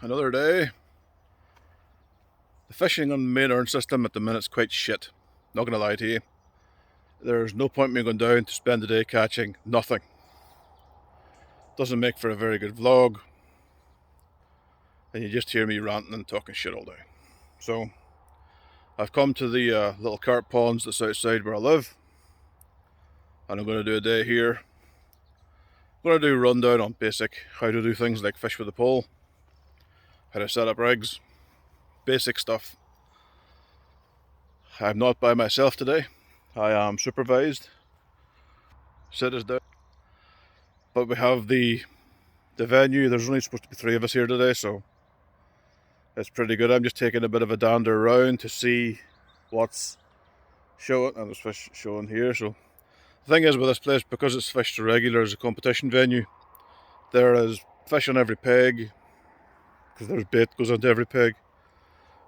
another day. The fishing on the main earn system at the minute is quite shit. Not gonna lie to you. There's no point in me going down to spend the day catching nothing. Doesn't make for a very good vlog. And you just hear me ranting and talking shit all day. So, I've come to the little carp ponds that's outside where I live. And I'm going to do a day here. I'm going to do a rundown on basic how to do things like fish with a pole, how to set up rigs, basic stuff. I'm not by myself today. I am supervised. Sit us down. But we have the venue. There's only supposed to be 3 of us here today, so it's pretty good. I'm just taking a bit of a dander around to see what's showing, and there's fish showing here. So the thing is with this place, because it's fished regular as a competition venue, there is fish on every peg, because there's bait goes onto every peg.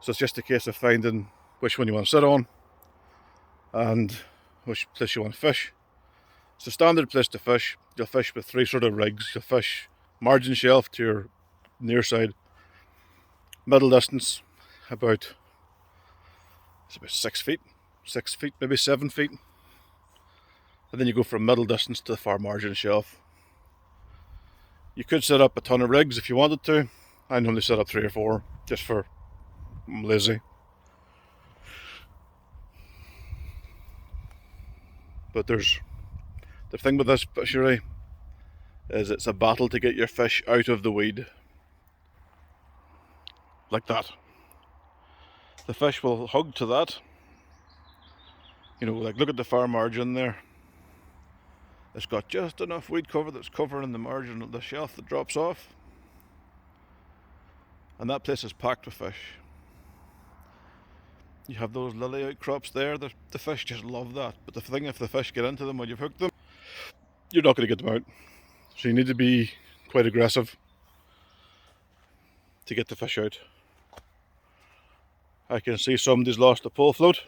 So it's just a case of finding which one you want to sit on and which place you want to fish. It's a standard place to fish. You'll fish with 3 sort of rigs. You'll fish margin shelf to your near side, middle distance about 6 feet, maybe 7 feet, and then you go from middle distance to the far margin shelf. You could set up a ton of rigs if you wanted to. I normally set up 3 or 4 just for I'm lazy. But the thing with this fishery is it's a battle to get your fish out of the weed. Like that. The fish will hug to that. You know, like look at the far margin there. It's got just enough weed cover that's covering the margin of the shelf that drops off. And that place is packed with fish. You have those lily outcrops there, the fish just love that. But the thing, if the fish get into them when you've hooked them, you're not going to get them out. So you need to be quite aggressive to get the fish out. I can see somebody's lost a pole float.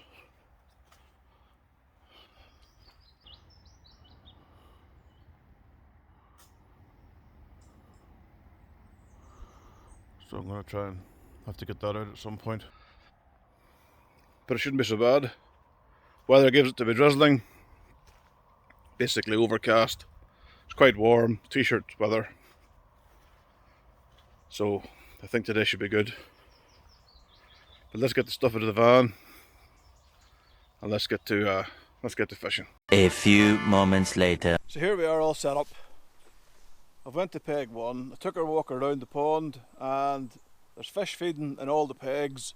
So I'm going to try and have to get that out at some point. But it shouldn't be so bad. Weather gives it to be drizzling. Basically overcast. It's quite warm, t-shirt weather. So I think today should be good. But let's get the stuff out of the van and let's get to fishing. A few moments later. So here we are all set up. I've went to peg 1. I took a walk around the pond and there's fish feeding in all the pegs.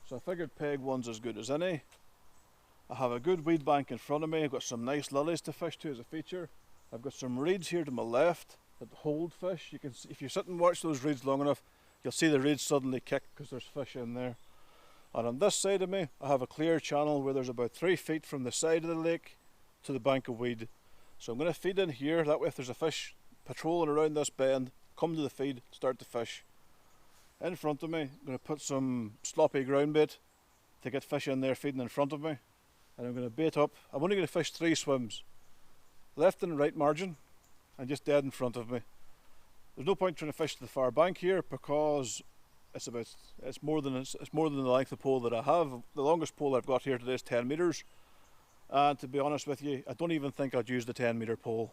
So I figured peg 1's as good as any. I have a good weed bank in front of me. I've got some nice lilies to fish to as a feature. I've got some reeds here to my left that hold fish. You can see, if you sit and watch those reeds long enough, you'll see the reeds suddenly kick because there's fish in there. And on this side of me, I have a clear channel where there's about 3 feet from the side of the lake to the bank of weed. So I'm going to feed in here. That way if there's a fish patrolling around this bend, come to the feed, start to fish. In front of me, I'm going to put some sloppy ground bait to get fish in there feeding in front of me. And I'm going to bait up. I'm only going to fish 3 swims. Left and right margin and just dead in front of me. There's no point trying to fish to the far bank here because it's more than the length of pole that I have. The longest pole I've got here today is 10 metres. And to be honest with you, I don't even think I'd use the 10 metre pole.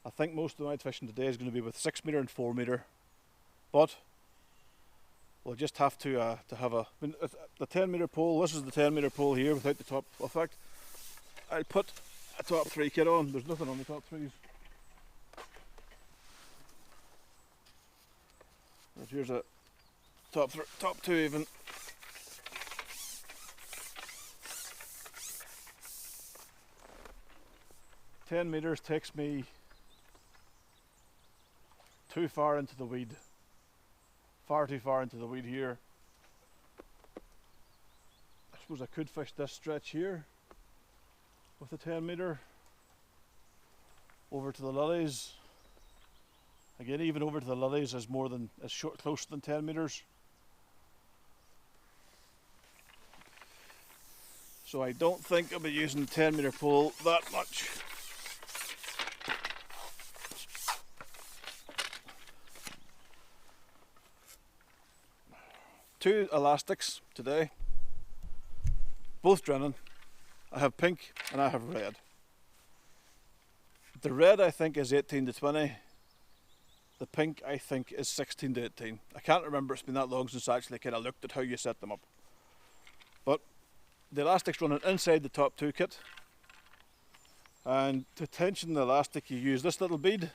I think most of my fishing today is going to be with 6 metre and 4 metre. But we'll just have to have the 10 metre pole. This is the 10 metre pole here without the top effect. I put a top 3 kit on. There's nothing on the top 3s. But here's a top 2 even. "10 metres takes me too far into the weed. Far too far into the weed here. I suppose I could fish this stretch here with the 10 metre over to the lilies. Again, even over to the lilies is closer than 10 metres. So I don't think I'll be using the 10 metre pole that much. two elastics today, both Drennan. I have pink and I have red. The red I think is 18 to 20. The pink I think is 16 to 18. I can't remember, it's been that long since I actually kind of looked at how you set them up. But the elastic's running inside the top two kit. And to tension the elastic you use this little bead.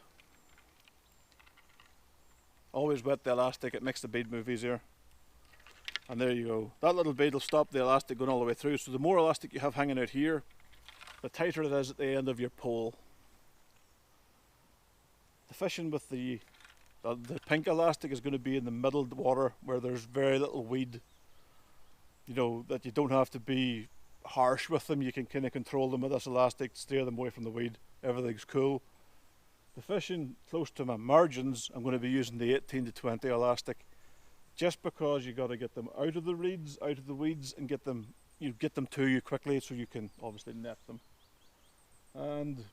Always wet the elastic, it makes the bead move easier. And there you go. That little bead will stop the elastic going all the way through. So the more elastic you have hanging out here, the tighter it is at the end of your pole. The fishing with the pink elastic is going to be in the middle of the water where there's very little weed. You know, that you don't have to be harsh with them. You can kind of control them with this elastic, steer them away from the weed. Everything's cool. The fishing close to my margins, I'm going to be using the 18 to 20 elastic, just because you got to get them out of the reeds, out of the weeds, and get them to you quickly so you can obviously net them. And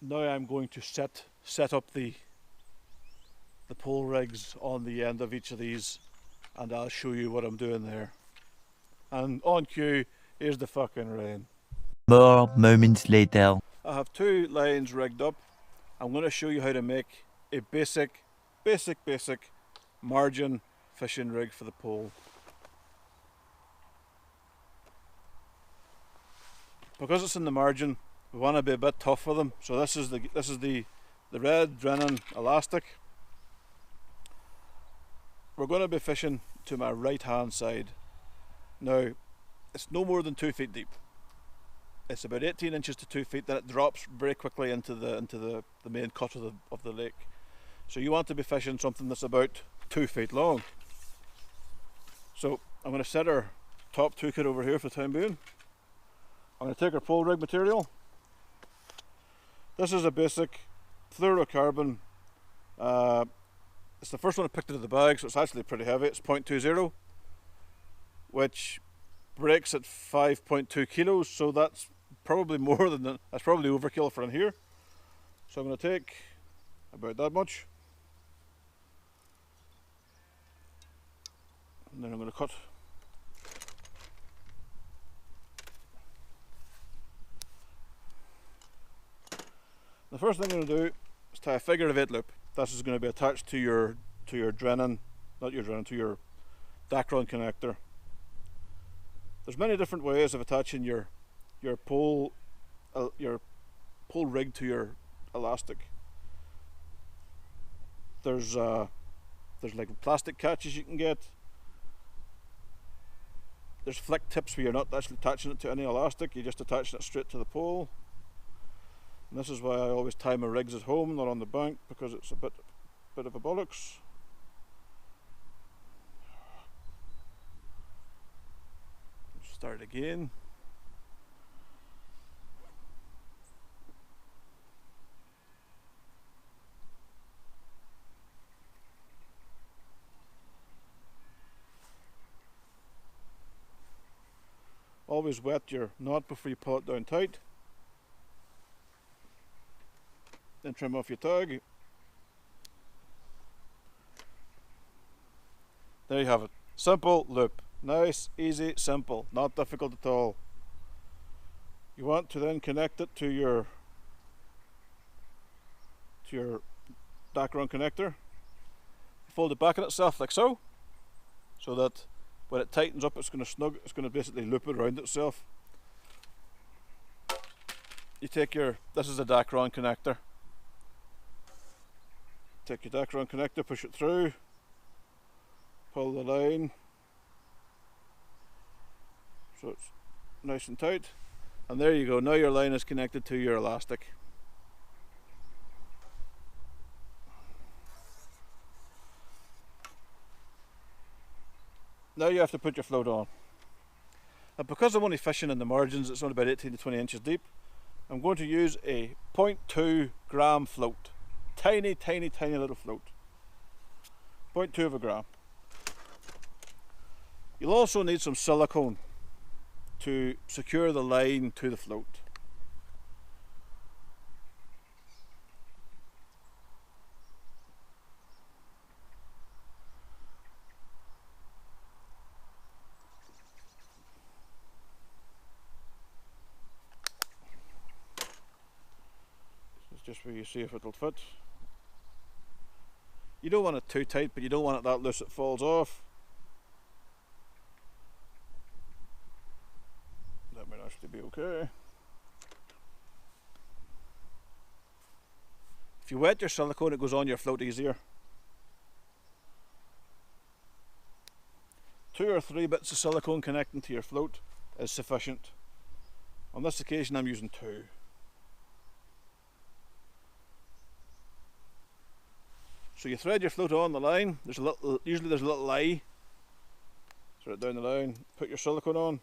now I'm going to set up the pole rigs on the end of each of these, and I'll show you what I'm doing there. And on cue, here's the fucking rain. More moments later. I have two lines rigged up. I'm going to show you how to make a basic margin fishing rig for the pole. Because it's in the margin, we want to be a bit tough for them. So this is the red Drennan elastic. We're going to be fishing to my right hand side. Now, it's no more than 2 feet deep. It's about 18 inches to 2 feet, then it drops very quickly into the main cut of the lake. So you want to be fishing something that's about 2 feet long. So I'm going to set our top two kit over here for the time being. I'm going to take our pole rig material. This is a basic fluorocarbon. It's the first one I picked out of the bag, so it's actually pretty heavy. It's 0.20, which breaks at 5.2 kilos, so that's probably more than that's probably overkill for in here. So I'm going to take about that much, and then I'm going to cut. The first thing I'm going to do is tie a figure of 8 loop. This is going to be attached to your Drennan, not your Drennan, to your Dacron connector. There's many different ways of attaching your pole rig to your elastic. There's like plastic catches you can get. There's flick tips where you're not actually attaching it to any elastic, you're just attaching it straight to the pole. And this is why I always tie my rigs at home, not on the bank, because it's a bit of a bollocks. Start again. Always wet your knot before you pull it down tight. Then trim off your tag. There you have it. Simple loop. Nice, easy, simple, not difficult at all. You want to then connect it to your Dacron connector. Fold it back on itself like so that when it tightens up it's going to snug, it's going to basically loop it around itself. You take this is a Dacron connector. Take your Dacron connector, push it through, pull the line so it's nice and tight, and there you go. Now your line is connected to your elastic. Now you have to put your float on. And because I'm only fishing in the margins, it's only about 18 to 20 inches deep, I'm going to use a 0.2 gram float. Tiny little float. 0.2 of a gram. You'll also need some silicone to secure the line to the float. just where you see if it'll fit. You don't want it too tight, but you don't want it that loose it falls off. That might actually be okay. If you wet your silicone, it goes on your float easier. 2 or 3 bits of silicone connecting to your float is sufficient. On this occasion I'm using 2. So you thread your float on the line, usually there's a little eye. Thread it down the line, put your silicone on.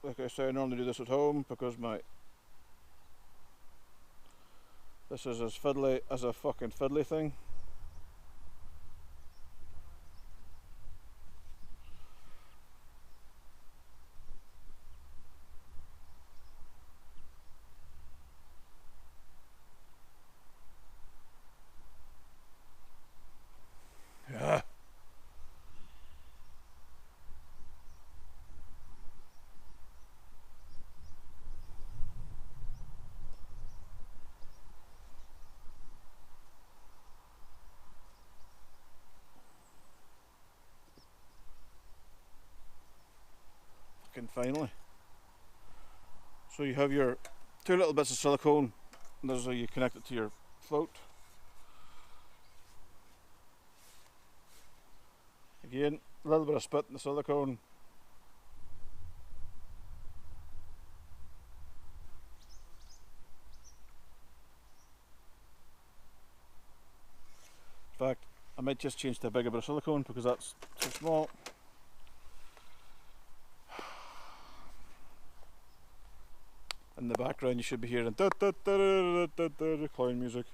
Like I say, I normally do this at home because this is as fiddly as a fucking fiddly thing. Yeah. Finally. So you have your 2 little bits of silicone, and this is how you connect it to your float. Again, a little bit of spit in the silicone. In fact, I might just change to a bigger bit of silicone because that's too small. In the background you should be hearing clown music.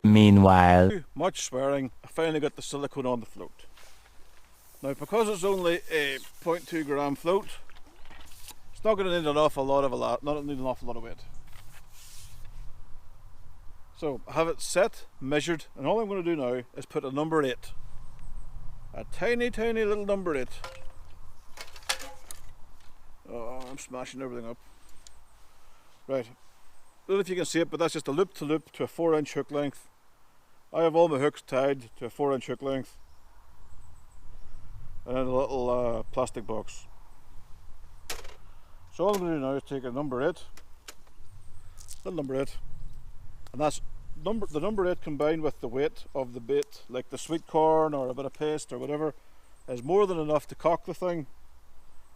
Meanwhile, Much swearing, I finally got the silicone on the float. Now because it's only a 0.2 gram float, it's not going to need an awful lot of weight. So I have it set, measured, and all I'm going to do now is put a number 8. A tiny little number 8. Oh, I'm smashing everything up. Right, I don't know if you can see it, but that's just a loop to loop to a 4-inch hook length. I have all my hooks tied to a 4-inch hook length, and then a little plastic box. So all I'm going to do now is take a number 8, little number 8, and that's the number 8 combined with the weight of the bait, like the sweet corn or a bit of paste or whatever, is more than enough to cock the thing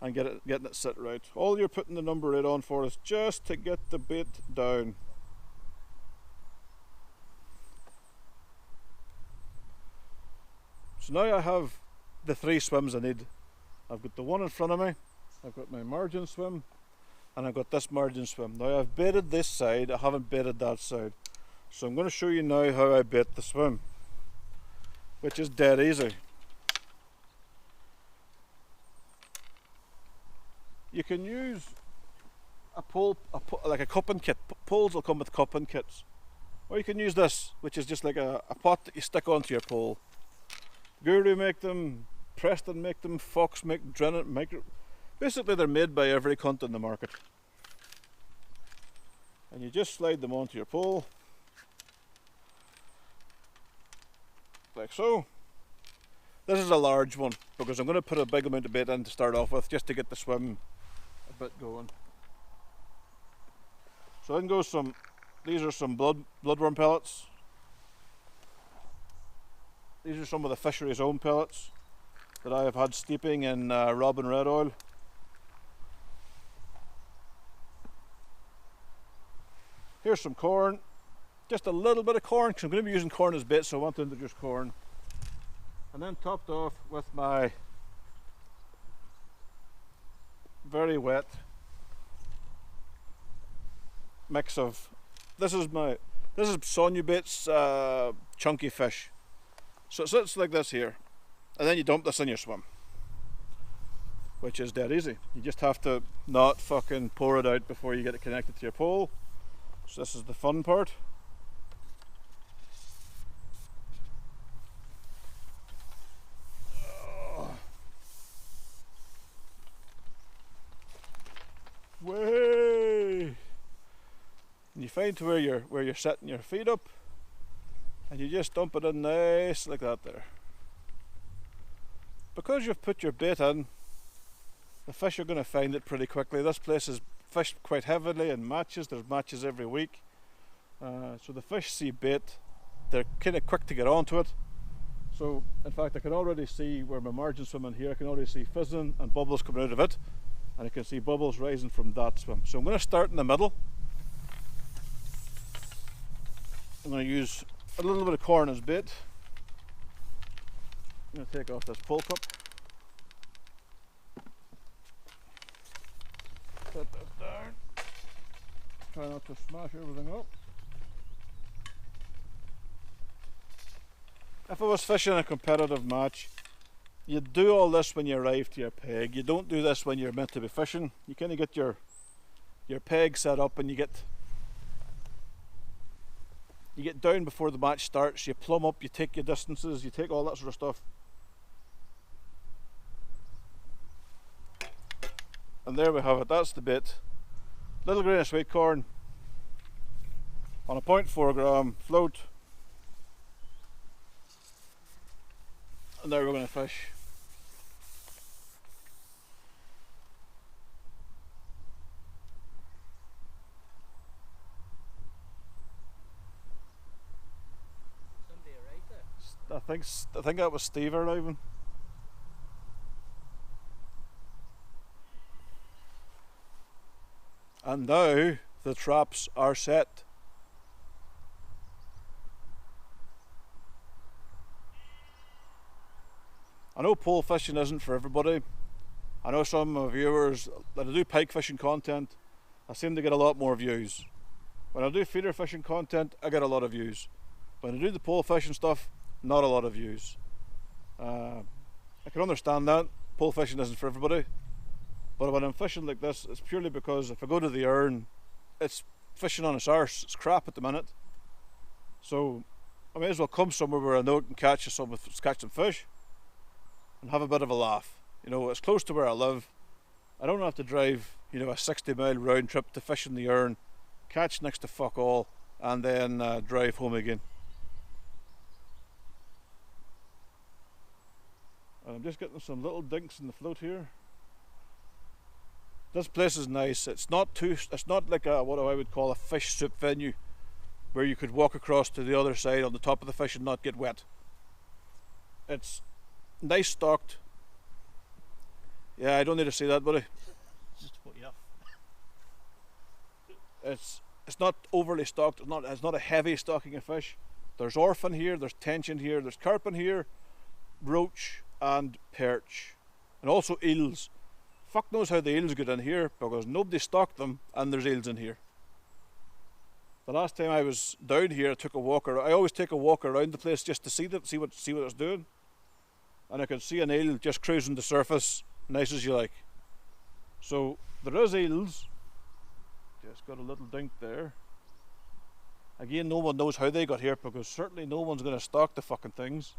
and getting it set right. All you're putting the number 8 on for is just to get the bait down. So now I have the 3 swims I need. I've got the one in front of me, I've got my margin swim, and I've got this margin swim. Now I've baited this side, I haven't baited that side. So I'm going to show you now how I bait the swim, which is dead easy. You can use a pole, like a cupping kit. Poles will come with cupping kits. Or you can use this, which is just like a pot that you stick onto your pole. Guru make them, Preston make them, Fox make, Drennan make. Basically they're made by every cunt in the market. And you just slide them onto your pole. Like so. This is a large one because I'm going to put a big amount of bait in to start off with, just to get the swim a bit going. So in goes these are some bloodworm pellets. These are some of the fishery's own pellets that I have had steeping in robin red oil. Here's some corn, just a little bit of corn because I'm going to be using corn as bait, so I want to introduce corn. And then topped off with my very wet mix of, this is Sonia Bait's chunky fish. So it sits like this here, and then you dump this in your swim, which is dead easy. You just have to not fucking pour it out before you get it connected to your pole. So this is the fun part. Way! And you find to where you're setting your feet up, and you just dump it in nice like that there. Because you've put your bait in, the fish are going to find it pretty quickly. This place is fished quite heavily in matches. There's matches every week, so the fish see bait. They're kind of quick to get onto it. So in fact I can already see where my margin swimming here. I can already see fizzing and bubbles coming out of it, and I can see bubbles rising from that swim. So I'm going to start in the middle. I'm going to use a little bit of corn as bait. I'm going to take off this pole cup. Set that down. Try not to smash everything up. If I was fishing a competitive match, you'd do all this when you arrive to your peg. You don't do this when you're meant to be fishing. You kind of get your peg set up, and you get down before the match starts. You plumb up, you take your distances, you take all that sort of stuff. And there we have it. That's the bait. Little grain of sweet corn on a 0.4 gram float. And there we're going to fish. Somebody arrived there? I think that was Steve arriving. And now the traps are set. I know pole fishing isn't for everybody. I know some of my viewers that I do pike fishing content, I seem to get a lot more views. When I do feeder fishing content, I get a lot of views. When I do the pole fishing stuff, not a lot of views. I can understand that. Pole fishing isn't for everybody. But when I'm fishing like this, it's purely because if I go to the Erne, it's fishing on its arse. It's crap at the minute. So I may as well come somewhere where I know I can catch some fish and have a bit of a laugh. You know, it's close to where I live. I don't have to drive, you know, a 60-mile round trip to fish in the Erne, catch next to fuck all, and then drive home again. And I'm just getting some little dinks in the float here. This place is nice. It's not like what I would call a fish soup venue, where you could walk across to the other side on the top of the fish and not get wet. It's nice stocked. Yeah, I don't need to see that, buddy. Just to put you off. It's not overly stocked. It's not a heavy stocking of fish. There's orphan here. There's tension here. There's carp in here, roach and perch, and also eels. Fuck knows how the eels get in here because nobody stocked them, and there's eels in here. The last time I was down here, I took a walk around. I always take a walk around the place just to see what it's doing, and I could see an eel just cruising the surface, nice as you like. So there is eels. Just got a little dink there. Again, no one knows how they got here because certainly no one's going to stock the fucking things.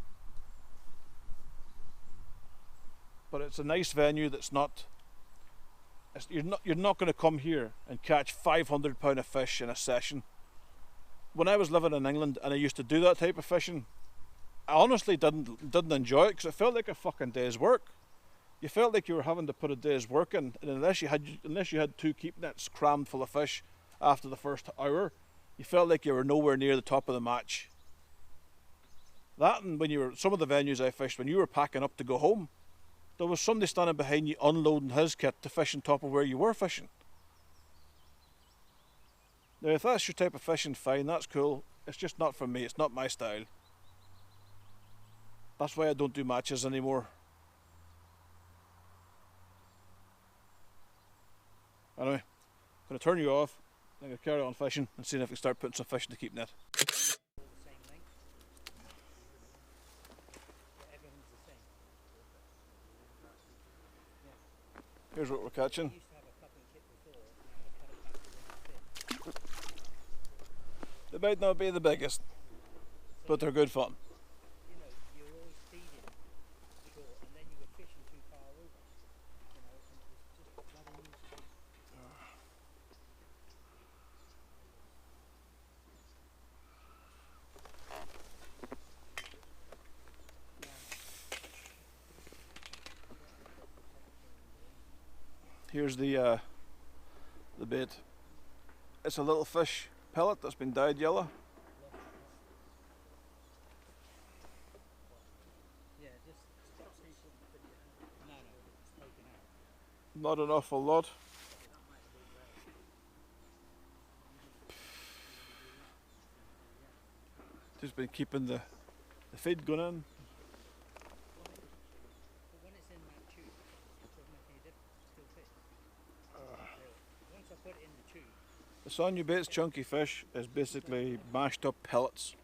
But it's a nice venue that's not. You're not going to come here and catch 500 pound of fish in a session. When I was living in England and I used to do that type of fishing, I honestly didn't enjoy it because it felt like a fucking day's work. You felt like you were having to put a day's work in, and unless you had 2 keep nets crammed full of fish after the first hour, you felt like you were nowhere near the top of the match. That, and when you were, some of the venues I fished, when you were packing up to go home, there was somebody standing behind you unloading his kit to fish on top of where you were fishing. Now if that's your type of fishing, fine, that's cool. It's just not for me, it's not my style. That's why I don't do matches anymore. Anyway, I'm going to turn you off. I'm going to carry on fishing and see if I can start putting some fish in the keep net. Here's what we're catching. They might not be the biggest, but they're good fun. Here's the bait. It's a little fish pellet that's been dyed yellow. Not an awful lot. Just been keeping the feed going in. The Sonya bait's chunky fish is basically mashed up pellets.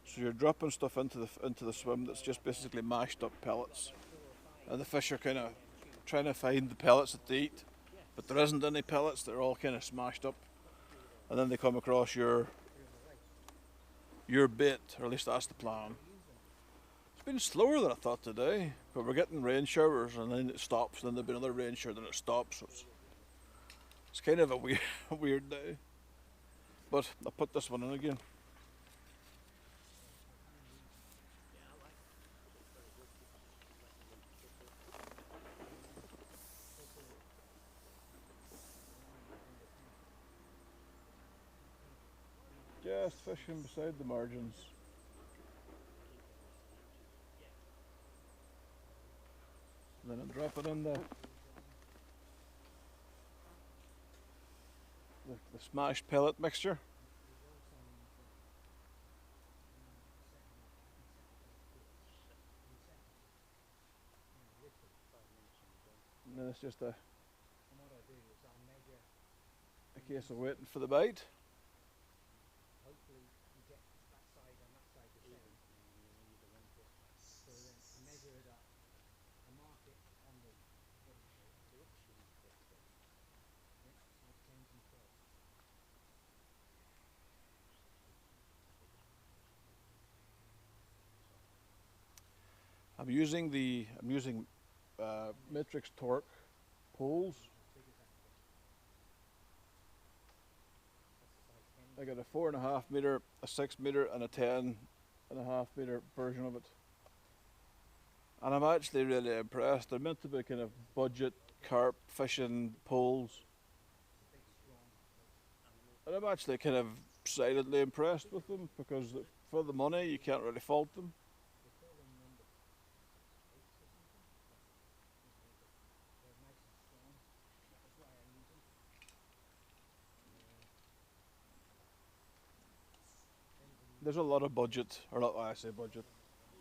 So you're dropping stuff into the swim that's just basically mashed up pellets, and the fish are kind of trying to find the pellets that they eat, but there isn't any pellets. They're all kind of smashed up, and then they come across your bait, or at least that's the plan. It's been slower than I thought today, but we're getting rain showers, and then it stops, and then there'll be another rain shower, then it stops. So it's kind of a weird day. But I'll put this one in again. Just fishing beside the margins. And then I drop it in the smashed pellet mixture. And then it's just a case of waiting for the bite. I'm using Matrix Torque poles. I got a 4.5 meter, a 6 meter, and a 10.5 meter version of it. And I'm actually really impressed. They're meant to be kind of budget carp fishing poles. And I'm actually kind of silently impressed with them, because for the money you can't really fault them. There's a lot of budget, or not, I say budget.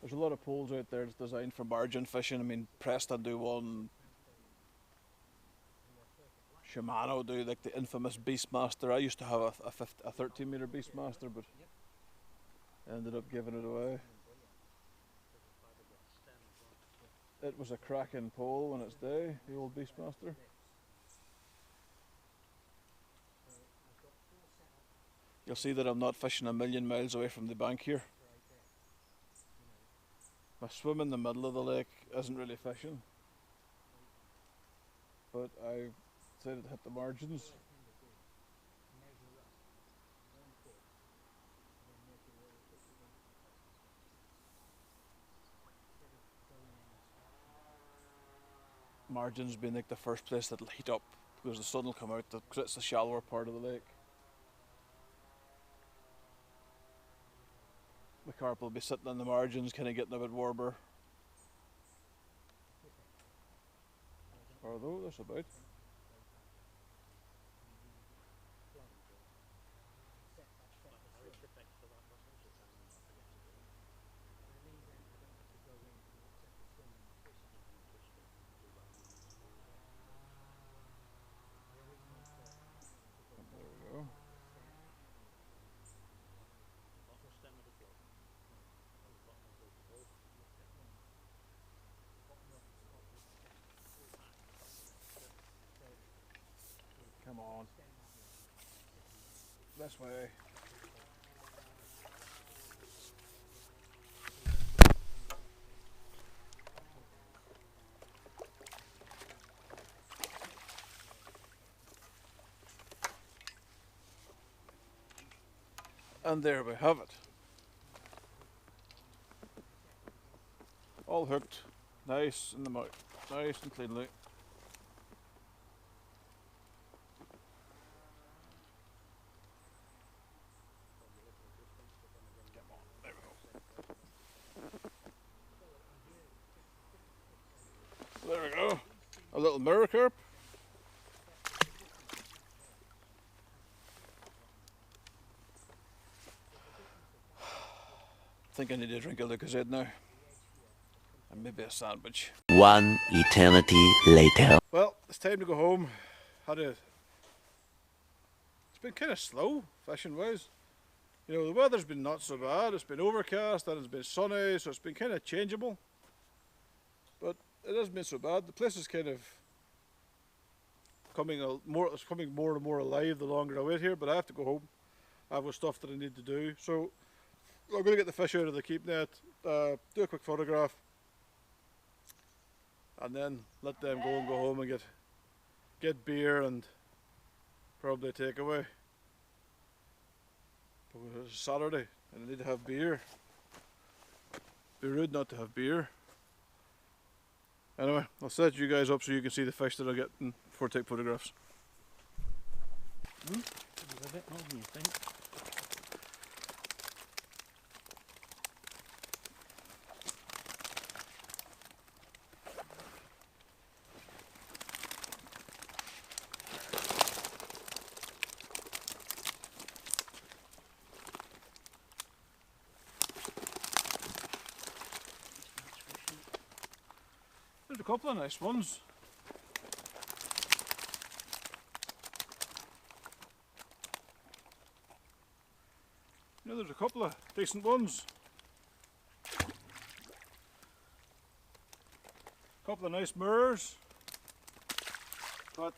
There's a lot of poles out there that's designed for margin fishing. I mean, Preston do one, Shimano do like the infamous Beastmaster. I used to have a 13 meter Beastmaster, but I ended up giving it away. It was a cracking pole in its day, the old Beastmaster. You'll see that I'm not fishing a million miles away from the bank here. My swim in the middle of the lake isn't really fishing, but I decided to hit the margins. Margins being like the first place that'll heat up, because the sun will come out, because it's the shallower part of the lake. carp will be sitting on the margins, kind of getting a bit warmer. Although that's about. There we go. Come on. This way. And there we have it. All hooked, nice in the mouth, nice and cleanly. Come on, there we go. There we go. A little mirror carp. I think I need to drink a Lucozade now. And maybe a sandwich. One eternity later. Well, it's time to go home. It's been kind of slow, fishing wise. You know, the weather's been not so bad. It's been overcast and it's been sunny, so it's been kind of changeable. But it hasn't been so bad. The place is kind of it's coming more and more alive the longer I wait here, but I have to go home. I have stuff that I need to do. So I'm going to get the fish out of the keep net, do a quick photograph, and then let them go and go home and get beer and probably a takeaway. But it's Saturday and I need to have beer. Be rude not to have beer. Anyway, I'll set you guys up so you can see the fish that I get before I take photographs. There's a bit more than you think. There's a couple of nice ones. Yeah, there's a couple of decent ones. Couple of nice mirrors. But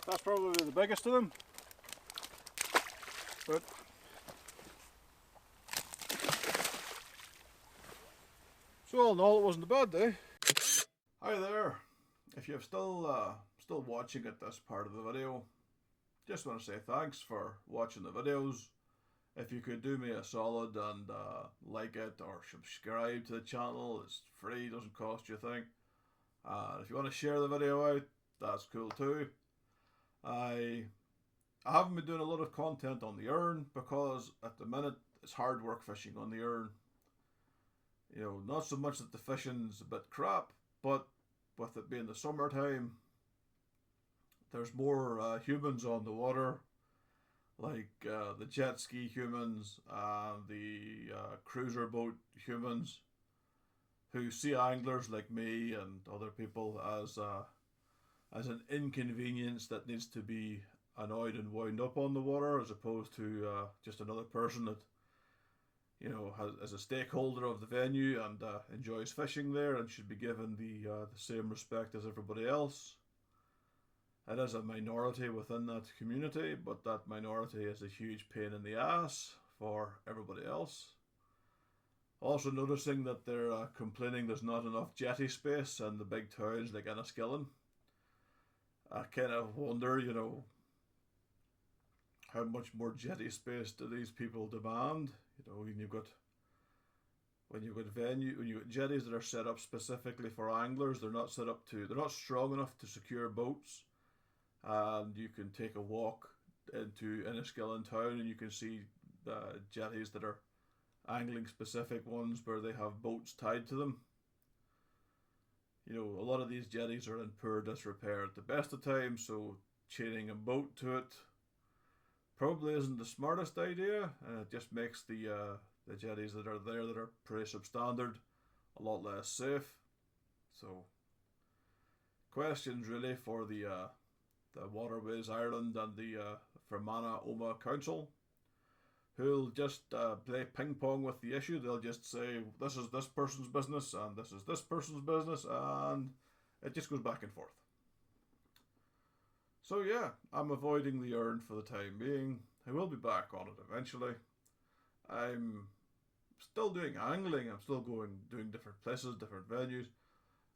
that's probably the biggest of them. But so all in all, it wasn't a bad day. Hi there. If you're still watching at this part of the video, just want to say thanks for watching the videos. If you could do me a solid and like it or subscribe to the channel, it's free, doesn't cost you a thing. If you want to share the video out, that's cool too. I haven't been doing a lot of content on the Earn because at the minute it's hard work fishing on the Earn. You know, not so much that the fishing's a bit crap, but with it being the summertime, there's more humans on the water, like the jet ski humans and the cruiser boat humans, who see anglers like me and other people as an inconvenience that needs to be annoyed and wound up on the water, as opposed to just another person that, you know, as a stakeholder of the venue and enjoys fishing there and should be given the same respect as everybody else. It is a minority within that community, but that minority is a huge pain in the ass for everybody else. Also noticing that they're complaining there's not enough jetty space in the big towns like Enniskillen. I kind of wonder, you know, how much more jetty space do these people demand? You know, when you've got jetties that are set up specifically for anglers, they're not strong enough to secure boats, and you can take a walk into Enniskillen town, and you can see jetties that are angling specific ones where they have boats tied to them. You know, a lot of these jetties are in poor disrepair at the best of times, so chaining a boat to it probably isn't the smartest idea, and it just makes the jetties that are there that are pretty substandard a lot less safe. So, questions really for the Waterways Ireland and the Fermanagh Omagh Council, who'll just play ping pong with the issue. They'll just say, this is this person's business and this is this person's business, and it just goes back and forth. So yeah, I'm avoiding the urn for the time being. I will be back on it eventually. I'm still doing angling. I'm still doing different places, different venues.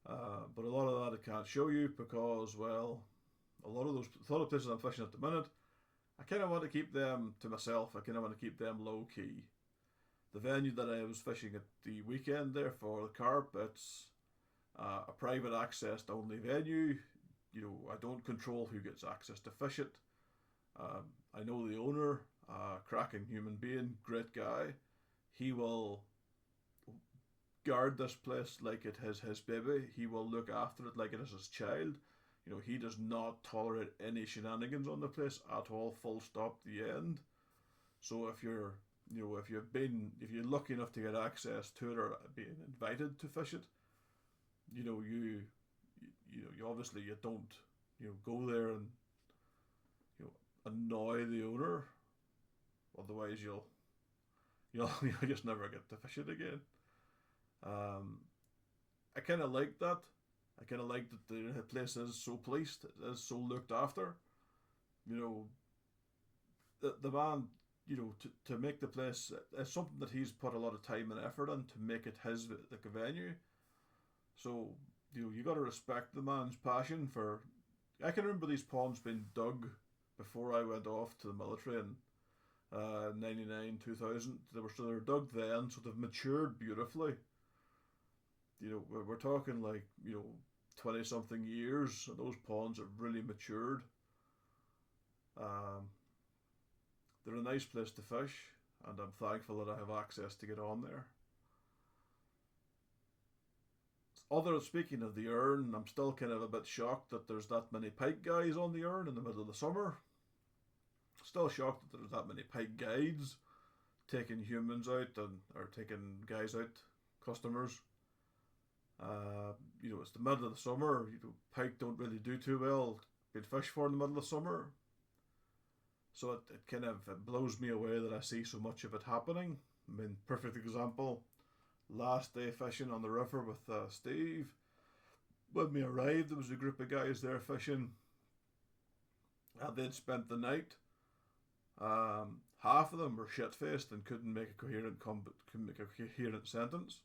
But a lot of that I can't show you because, well, a lot of places I'm fishing at the minute, I kind of want to keep them to myself. I kind of want to keep them low key. The venue that I was fishing at the weekend there for the Carp, it's a private accessed only venue. You know, I don't control who gets access to fish it. I know the owner, cracking human being, great guy. He will guard this place like it is his baby. He will look after it like it is his child. You know, he does not tolerate any shenanigans on the place at all, full stop, the end. So if you're lucky enough to get access to it or being invited to fish it, you obviously you don't, go there and, annoy the owner. Otherwise you'll just never get to fish it again. I kind of like that. I kind of like that the place is so policed, it is so looked after. The man, to make the place, it's something that he's put a lot of time and effort in to make it his like a venue. So you got to respect the man's passion for. I can remember these ponds being dug before I went off to the military in 99, 2000. They were dug then, so they've matured beautifully. We're talking like 20 something years, and those ponds have really matured. They're a nice place to fish, and I'm thankful that I have access to get on there. Speaking of the urn, I'm still kind of a bit shocked that there's that many pike guys on the urn in the middle of the summer. Still shocked that there's that many pike guides taking humans out or taking guys out, customers. It's the middle of the summer. Pike don't really do too well being fished for in the middle of the summer. So it kind of blows me away that I see so much of it happening. I mean, perfect example. Last day fishing on the river with Steve. When we arrived, there was a group of guys there fishing, and they'd spent the night. Half of them were shit-faced and couldn't make a coherent sentence.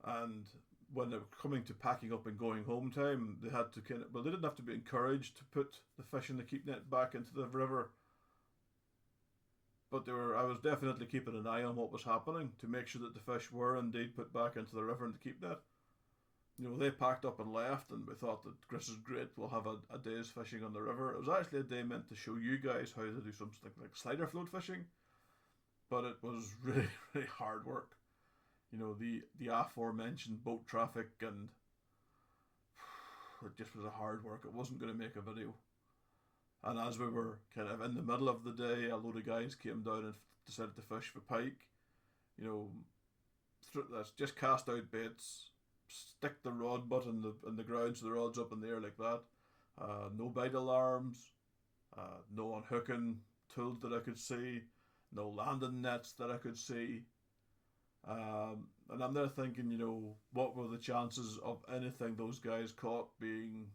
And when they were coming to packing up and going home time, they had to they didn't have to be encouraged to put the fish in the keep net back into the river. But I was definitely keeping an eye on what was happening to make sure that the fish were indeed put back into the river in the keep net. They packed up and left, and we thought that this is great, we'll have a day's fishing on the river. It was actually a day meant to show you guys how to do something like slider float fishing, but it was really, really hard work. The aforementioned boat traffic, and it just was a hard work. It wasn't going to make a video. And as we were kind of in the middle of the day, a load of guys came down and decided to fish for pike. Just cast out baits, stick the rod butt in the ground so the rod's up in the air like that. No bite alarms, no unhooking tools that I could see, no landing nets that I could see. And I'm there thinking, what were the chances of anything those guys caught being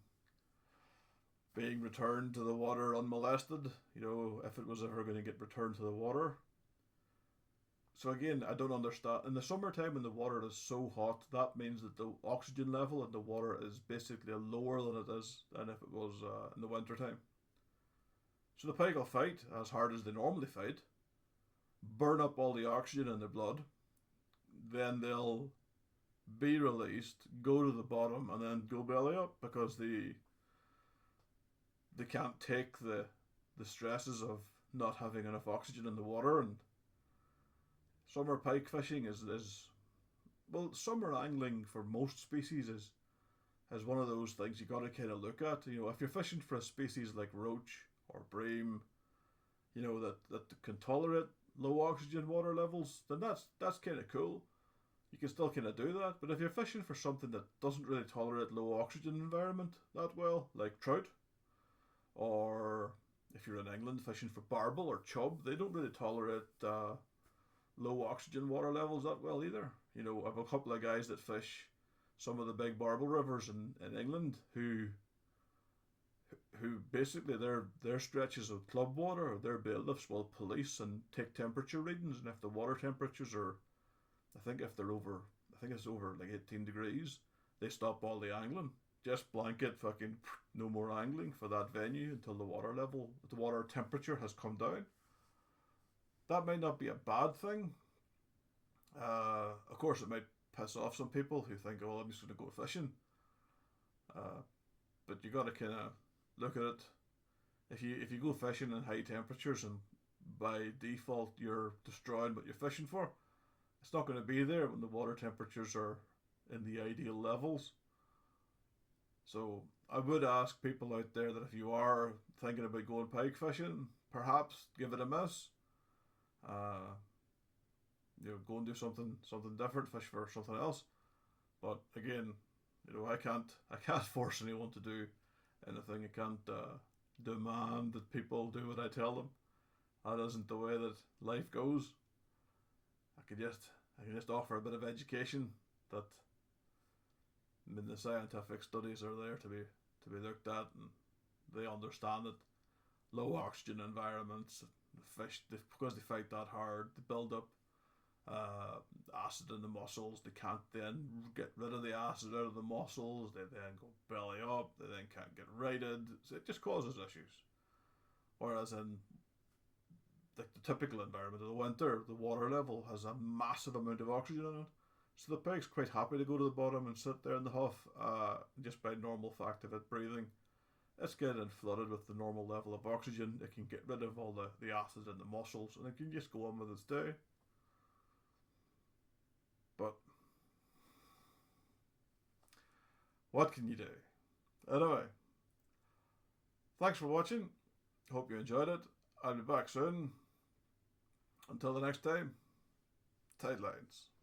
returned to the water unmolested, if it was ever going to get returned to the water. So again, I don't understand. In the summertime when the water is so hot, that means that the oxygen level in the water is basically lower than it is than if it was in the wintertime. So the pike will fight as hard as they normally fight, burn up all the oxygen in their blood, then they'll be released, go to the bottom, and then go belly up because they can't take the the stresses of not having enough oxygen in the water. And summer pike fishing is well, summer angling for most species is one of those things you got to kind of look at. You know, if you're fishing for a species like roach or bream, you know, that can tolerate low oxygen water levels, then that's kind of cool. You can still kind of do that. But if you're fishing for something that doesn't really tolerate low oxygen environment that well, like trout, or if you're in England fishing for barbel or chub, they don't really tolerate low oxygen water levels that well either. You know, I have a couple of guys that fish some of the big barbel rivers in England who basically their stretches of club water, their bailiffs will police and take temperature readings, and if the water temperatures are, I think it's over like 18 degrees, they stop all the angling. Just blanket fucking no more angling for that venue until the water temperature has come down. That might not be a bad thing. Of course, it might piss off some people who think, "Oh, I'm just going to go fishing." But you got to kind of look at it. If you go fishing in high temperatures and by default you're destroying what you're fishing for, it's not going to be there when the water temperatures are in the ideal levels. So I would ask people out there that if you are thinking about going pike fishing, perhaps give it a miss. You know, go and do something different, fish for something else. But again, you know, I can't force anyone to do anything. I can't demand that people do what I tell them. That isn't the way that life goes. I can just offer a bit of education that, I mean, the scientific studies are there to be looked at, and they understand that low oxygen environments, the fish, because they fight that hard, they build up acid in the muscles. They can't then get rid of the acid out of the muscles. They then go belly up. They then can't get righted. So it just causes issues. Whereas in like the typical environment of the winter, the water level has a massive amount of oxygen in it. So the pike's quite happy to go to the bottom and sit there in the huff, just by normal fact of it breathing. It's getting flooded with the normal level of oxygen. It can get rid of all the acid in the muscles, and it can just go on with its day. But what can you do? Anyway, thanks for watching. Hope you enjoyed it. I'll be back soon. Until the next time, tight lines.